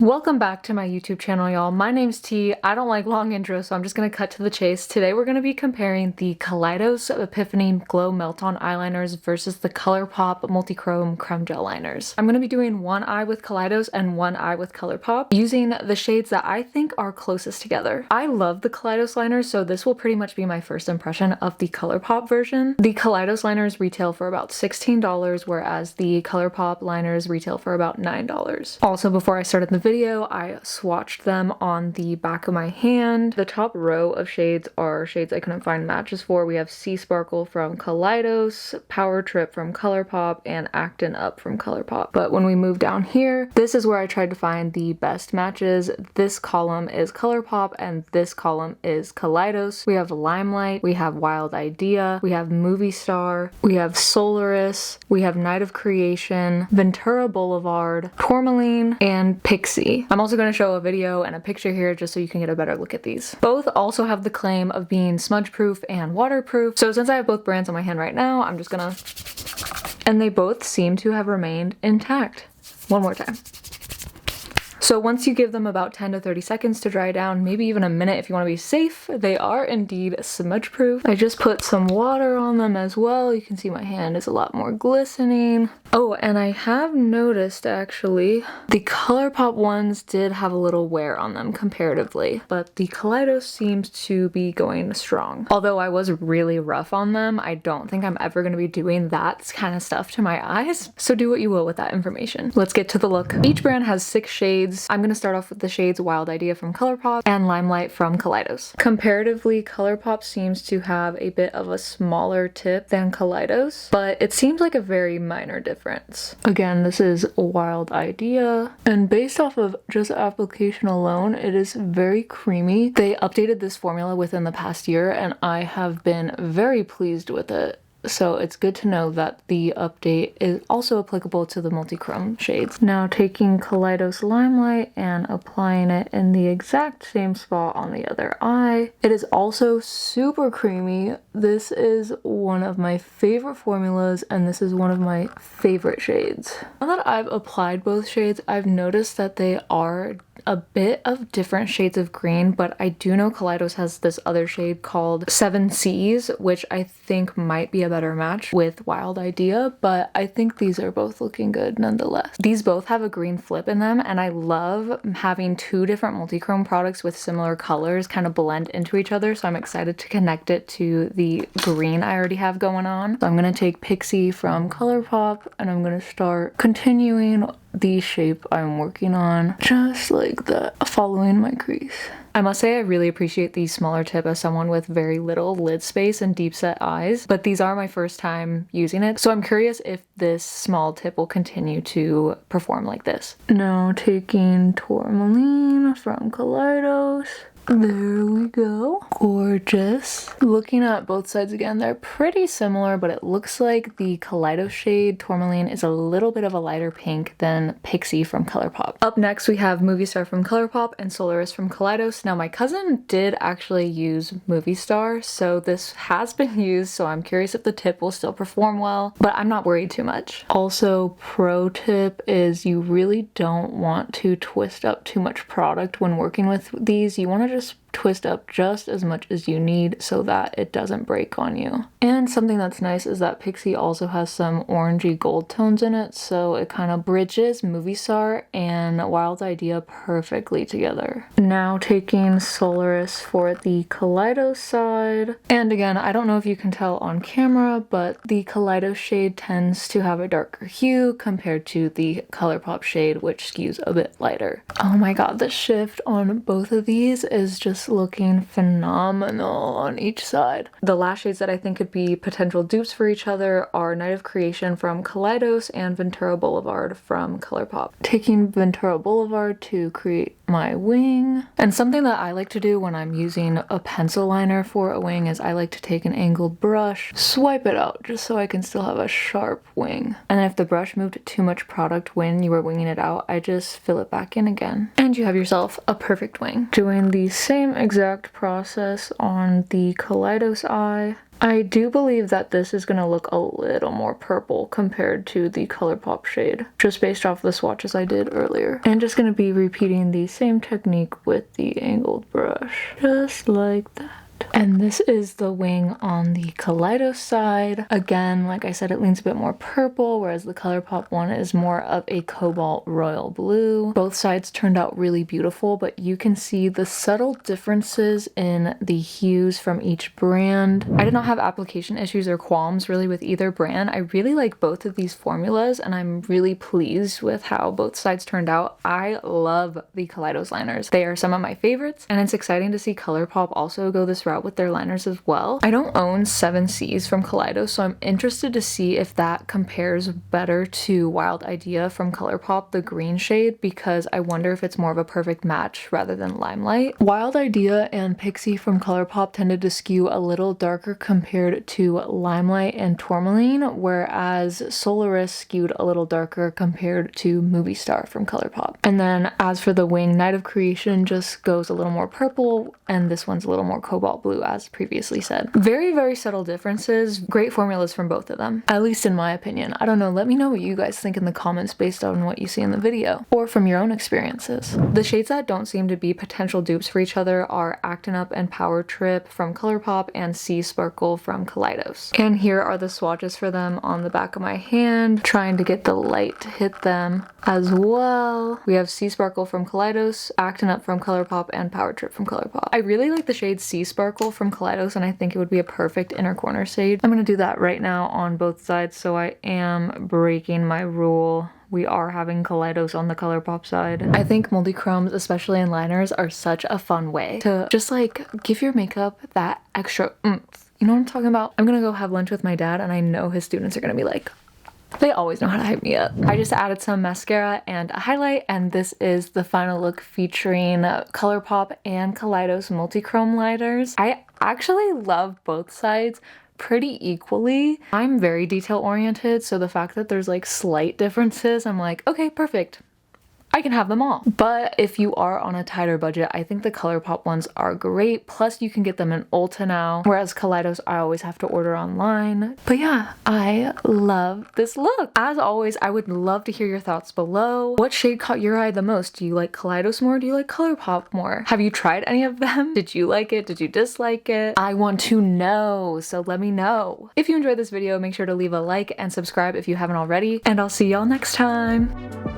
Welcome back to my YouTube channel, y'all. My name's T. I don't like long intros, so I'm just gonna cut to the chase. Today we're gonna be comparing the Kaleidos Epiphany Glow Melt-On Eyeliners versus the Colourpop Multichrome Crème Gel Liners. I'm gonna be doing one eye with Kaleidos and one eye with Colourpop, using the shades that I think are closest together. I love the Kaleidos liners, so this will pretty much be my first impression of the Colourpop version. The Kaleidos liners retail for about $16, whereas the Colourpop liners retail for about $9. Also, before I started the video, I swatched them on the back of my hand. The top row of shades are shades I couldn't find matches for. We have Sea Sparkle from Kaleidos, Power Trip from Colourpop, and Actin Up from Colourpop. But when we move down here, this is where I tried to find the best matches. This column is Colourpop and this column is Kaleidos. We have Limelight, we have Wild Idea, we have Movie Star, we have Solaris, we have Night of Creation, Ventura Blvd, Tourmaline, and Pixie. I'm also going to show a video and a picture here just so you can get a better look at these. Both also have the claim of being smudge proof and waterproof. So since I have both brands on my hand right now, I'm just gonna... And they both seem to have remained intact. One more time. So once you give them about 10 to 30 seconds to dry down, maybe even a minute if you want to be safe, they are indeed smudge proof. I just put some water on them as well. You can see my hand is a lot more glistening. Oh, and I have noticed actually, the Colourpop ones did have a little wear on them comparatively, but the Kaleidos seems to be going strong. Although I was really rough on them, I don't think I'm ever going to be doing that kind of stuff to my eyes. So do what you will with that information. Let's get to the look. Each brand has 6 shades. I'm going to start off with the shades Wild Idea from Colourpop and Limelight from Kaleidos. Comparatively, Colourpop seems to have a bit of a smaller tip than Kaleidos, but it seems like a very minor difference. Again, this is Wild Idea, and based off of just application alone, it is very creamy. They updated this formula within the past year, and I have been very pleased with it. So it's good to know that the update is also applicable to the Multichrome shades. Now taking Kaleidos Limelight and applying it in the exact same spot on the other eye. It is also super creamy. This is one of my favorite formulas and this is one of my favorite shades. Now that I've applied both shades, I've noticed that they are a bit of different shades of green, but I do know Kaleidos has this other shade called 7 Seas, which I think might be a better match with Wild Idea, but I think these are both looking good nonetheless. These both have a green flip in them, and I love having 2 different multichrome products with similar colors kind of blend into each other, so I'm excited to connect it to the green I already have going on. So I'm going to take Pixie from Colourpop, and I'm going to start continuing the shape I'm working on, just like that, following my crease. I must say I really appreciate the smaller tip as someone with very little lid space and deep set eyes, but these are my first time using it, so I'm curious if this small tip will continue to perform like this. Now taking Tourmaline from Kaleidos. There we go. Gorgeous. Looking at both sides again, they're pretty similar, but it looks like the Kaleidos shade Tourmaline is a little bit of a lighter pink than Pixie from Colourpop. Up next, we have Movie Star from Colourpop and Solaris from Kaleidos. Now, my cousin did actually use Movie Star, so this has been used, so I'm curious if the tip will still perform well, but I'm not worried too much. Also, pro tip is you really don't want to twist up too much product when working with these. You want to just twist up just as much as you need so that it doesn't break on you. And something that's nice is that Pixie also has some orangey gold tones in it, so it kind of bridges Movie Star and Wild Idea perfectly together. Now taking Solaris for the Kaleidos side. And again, I don't know if you can tell on camera, but the Kaleidos shade tends to have a darker hue compared to the Colourpop shade, which skews a bit lighter. Oh my god, the shift on both of these is just looking phenomenal on each side. The last shades that I think could be potential dupes for each other are Night of Creation from Kaleidos and Ventura Blvd from Colourpop. Taking Ventura Blvd to create my wing. And something that I like to do when I'm using a pencil liner for a wing is I like to take an angled brush, swipe it out just so I can still have a sharp wing. And if the brush moved too much product when you were winging it out, I just fill it back in again. And you have yourself a perfect wing. Doing the same exact process on the Kaleidos eye. I do believe that this is gonna look a little more purple compared to the Colourpop shade, just based off the swatches I did earlier. And just gonna be repeating the same technique with the angled brush, just like that. And this is the wing on the Kaleidos side. Again, like I said, it leans a bit more purple, whereas the Colourpop one is more of a cobalt royal blue. Both sides turned out really beautiful, but you can see the subtle differences in the hues from each brand. I did not have application issues or qualms really with either brand. I really like both of these formulas, and I'm really pleased with how both sides turned out. I love the Kaleidos liners. They are some of my favorites, and it's exciting to see Colourpop also go this route with their liners as well. I don't own 7Cs from Kaleidos, so I'm interested to see if that compares better to Wild Idea from Colourpop, the green shade, because I wonder if it's more of a perfect match rather than Limelight. Wild Idea and Pixie from Colourpop tended to skew a little darker compared to Limelight and Tourmaline, whereas Solaris skewed a little darker compared to Movie Star from Colourpop. And then as for the wing, Night of Creation just goes a little more purple, and this one's a little more cobalt blue, as previously said. Very, very subtle differences. Great formulas from both of them, at least in my opinion. I don't know, let me know what you guys think in the comments based on what you see in the video, or from your own experiences. The shades that don't seem to be potential dupes for each other are Actin Up and Power Trip from Colourpop and Sea Sparkle from Kaleidos. And here are the swatches for them on the back of my hand, trying to get the light to hit them as well. We have Sea Sparkle from Kaleidos, Actin Up from Colourpop, and Power Trip from Colourpop. I really like the shade Sea Sparkle from Kaleidos, and I think it would be a perfect inner corner shade. I'm gonna do that right now on both sides, so I am breaking my rule. We are having Kaleidos on the Colourpop side. I think multi-chromes, especially in liners, are such a fun way to just like give your makeup that extra oomph. You know what I'm talking about? I'm gonna go have lunch with my dad, and I know his students are gonna be like, they always know how to hype me up. I just added some mascara and a highlight, and this is the final look featuring Colourpop and Kaleidos multi-chrome lighters. I actually love both sides pretty equally. I'm very detail oriented, so the fact that there's like slight differences, I'm like, okay, perfect. I can have them all. But if you are on a tighter budget, I think the Colourpop ones are great. Plus you can get them in Ulta now, whereas Kaleidos I always have to order online. But yeah, I love this look. As always, I would love to hear your thoughts below. What shade caught your eye the most? Do you like Kaleidos more? Do you like Colourpop more? Have you tried any of them? Did you like it? Did you dislike it? I want to know, so let me know. If you enjoyed this video, make sure to leave a like and subscribe if you haven't already, and I'll see y'all next time.